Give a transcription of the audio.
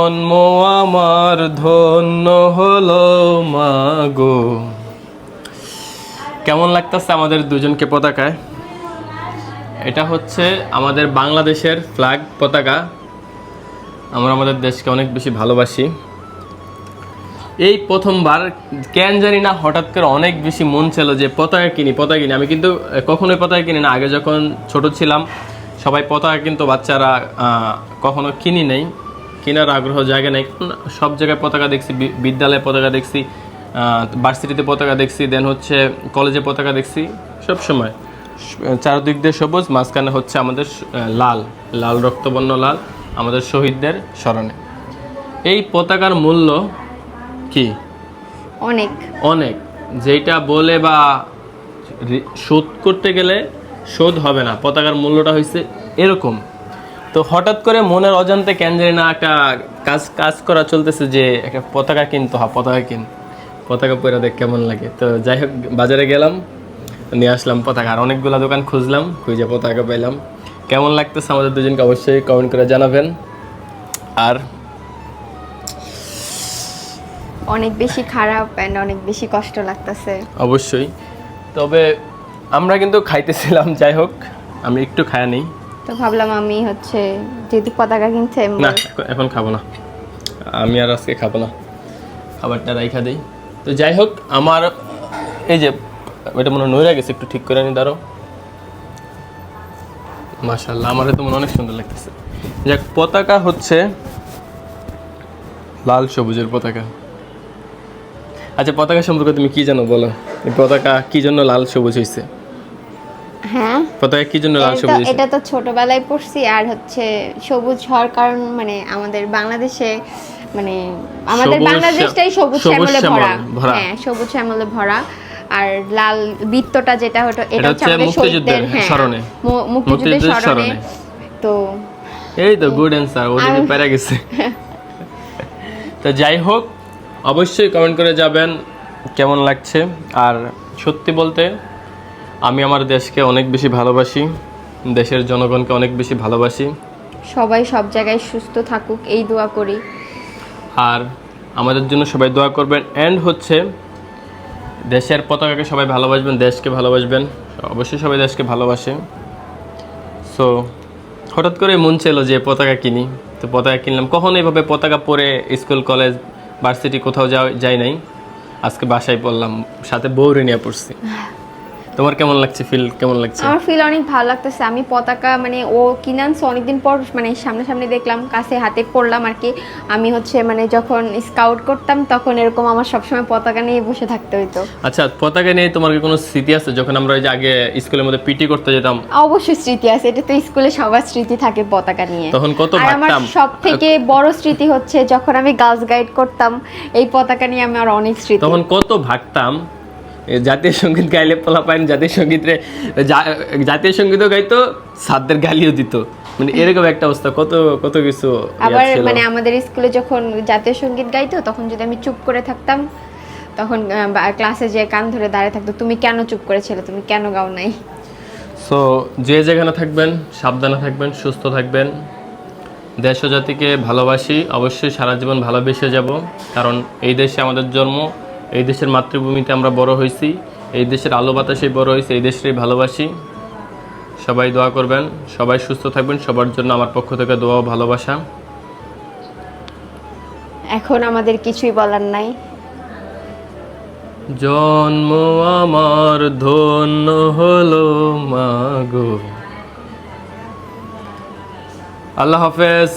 জন্ম আমার ধন্য হলো মাগো। কেমন লাগতেছে আমাদের দুজনকে পতাকায়? এটা হচ্ছে আমাদের বাংলাদেশের ফ্ল্যাগ পতাকা। আমরা আমাদের দেশকে অনেক বেশি ভালোবাসি। এই প্রথমবার কেন জানি না হঠাৎ করে অনেক বেশি মন ছিল যে পতাকা কিনি। আমি কিন্তু কখনোই পতাকা কিনি না। আগে যখন ছোট ছিলাম সবাই পতাকা কিন্তু বাচ্চারা কখনো কিনি নেই, কেনার আগ্রহ জায়গা নেই। সব জায়গায় পতাকা দেখছি, বিদ্যালয়ে পতাকা দেখছি, ভার্সিটিতে পতাকা দেখছি, দেন হচ্ছে কলেজে পতাকা দেখছি। সব সময় চারদিক দিয়ে সবুজ, মাঝখানে হচ্ছে আমাদের লাল লাল রক্তবর্ণ লাল, আমাদের শহীদদের স্মরণে। এই পতাকার মূল্য কি? অনেক অনেক, যেটা বলে বা শোধ করতে গেলে শোধ হবে না। পতাকার মূল্যটা হয়েছে এরকম। তো হঠাৎ করে মনের অজান্তে কেন জানি না একটা কাজ করা চলতেছে যে একটা পতাকা কিনতে হয়, পতাকা পরে দেখ কেমন লাগে। তো যাই হোক, বাজারে গেলাম, নিয়ে আসলাম পতাকা। আর অনেকগুলো দোকান খুঁজলাম, খুঁজে পতাকা পেলাম। কেমন লাগতেছে আমাদের দুজনকে অবশ্যই কমেন্ট করে জানাবেন। আর অনেক বেশি খারাপ এন্ড অনেক বেশি কষ্ট লাগতেছে অবশ্যই। তবে আমরা কিন্তু খাইতেছিলাম, যাই হোক আমি একটু খায়া নেই। তো ভাবলাম আমি হচ্ছে যেহেতু পতাকা কিনছে না, এখন খাবো না, আমি আর আজকে খাবো না, খাবারটা রাইখা দেই। তো যাই হোক, আমার এই যে এটা মনে নইরা গেছে, একটু ঠিক করে নি, দাঁড়ো। মাশাআল্লাহ, আমার তো মনে অনেক সুন্দর লাগতেছে। যাক, পতাকা হচ্ছে লাল সবুজের পতাকা। আচ্ছা, পতাকা সম্পর্কে তুমি কি জানো বলো? এই পতাকা কি জন্য লাল সবুজ হয়েছে? হ্যাঁ, পতাকা কি জন্য লাল সবুজ হয়েছে? এটা তো ছোটবেলায় পড়ছি। আর হচ্ছে সবুজ হওয়ার কারণ মানে আমাদের বাংলাদেশে মানে আমাদের বাংলাদেশটাই সবুজ শ্যামলে ভরা। হ্যাঁ, সবুজ শ্যামলে ভরা। আর লাল বৃত্তটা যেটা এটা হচ্ছে আমাদের শহীদদের স্মরণে, মুক্তিযুদ্ধের স্মরণে। তো এই তো গুড অ্যানসার, ওদিকে পেরে গেছে। তো যাই হোক, অবশ্যই কমেন্ট করে যাবেন কেমন লাগছে। আর সত্যি বলতে আমি আমার দেশকে অনেক বেশি ভালোবাসি, দেশের জনগণকে অনেক বেশি ভালোবাসি। সবাই সব জায়গায় সুস্থ থাকুক এই দোয়া করি। আর আমাদের জন্য সবাই দোয়া করবেন। এন্ড হচ্ছে দেশের পতাকাকে সবাই ভালোবাসবেন, দেশকে ভালোবাসবেন। অবশ্যই সবাই দেশকে ভালোবাসে। সো হঠাৎ করে মন ছিল যে পতাকা কিনি, তো পতাকা কিনলাম। কখনো এইভাবে পতাকা পরে স্কুল, কলেজ, ভার্সিটি কোথাও যাই নাই। আজকে বাসায় পড়লাম, সাথে বউরে নিয়ে পড়ছি। তোমার কেমন লাগছে? কেমন লাগছে? আমার ফিল অনেক ভালো লাগতেছে। আমি পতাকা মানে ও কিনে আনছে অনেকদিন পর, মানে সামনাসামনি দেখলাম, কাছে হাতে পড়লাম আর কি। আমি হচ্ছে মানে যখন স্কাউট করতাম তখন এরকম আমার সবসময় পতাকা নিয়ে বসে থাকতে হইতো। আচ্ছা, পতাকা নিয়ে তোমার কি কোনো স্মৃতি আছে? যখন আমরা ওই যে আগে স্কুলের মধ্যে পিটি করতে যেতাম। অবশ্যই স্মৃতি আছে, এটা তো স্কুলে সবার স্মৃতি থাকে পতাকা নিয়ে। তখন কত আর আমার ভাবতাম। সব থেকে বড় স্মৃতি হচ্ছে যখন আমি গার্লস গাইড করতাম, এই পতাকা নিয়ে আমার অনেক স্মৃতি। তখন কত ভাবতাম, জাতীয় সঙ্গীত গাইলে পোলাপাইন জাতীয় সঙ্গীতও গাইতো, স্যারদের গালিও দিত, মানে এরকম একটা অবস্থা। কত কত কিছু। আবার মানে আমাদের স্কুলে যখন জাতীয় সঙ্গীত গাইতো তখন যদি আমি চুপ করে থাকতাম, তখন ক্লাসে যে কান ধরে দাঁড়িয়ে থাকতো, তুমি কেন চুপ করেছিলে, তুমি কেন গাও নাই। সো যে যেখানে থাকবেন সাবধানে থাকবেন, সুস্থ থাকবেন। দেশ ও জাতিকে ভালোবাসি, অবশ্যই সারা জীবন ভালোবেসে যাব। কারণ এই দেশে আমাদের জন্ম, এই দেশের মাতৃভূমিতে আমরা বড় হয়েছি, এই দেশের আলো বাতাসে বড় হয়েছি, এই দেশটাই ভালোবাসি। সবাই দোয়া করবেন, সবাই সুস্থ থাকবেন। সবার জন্য আমার পক্ষ থেকে দোয়া ও ভালোবাসা। এখন আমাদের কিছুই বলার নাই। জন্ম আমার ধন্য হলো মাগো। আল্লাহ হাফেজ।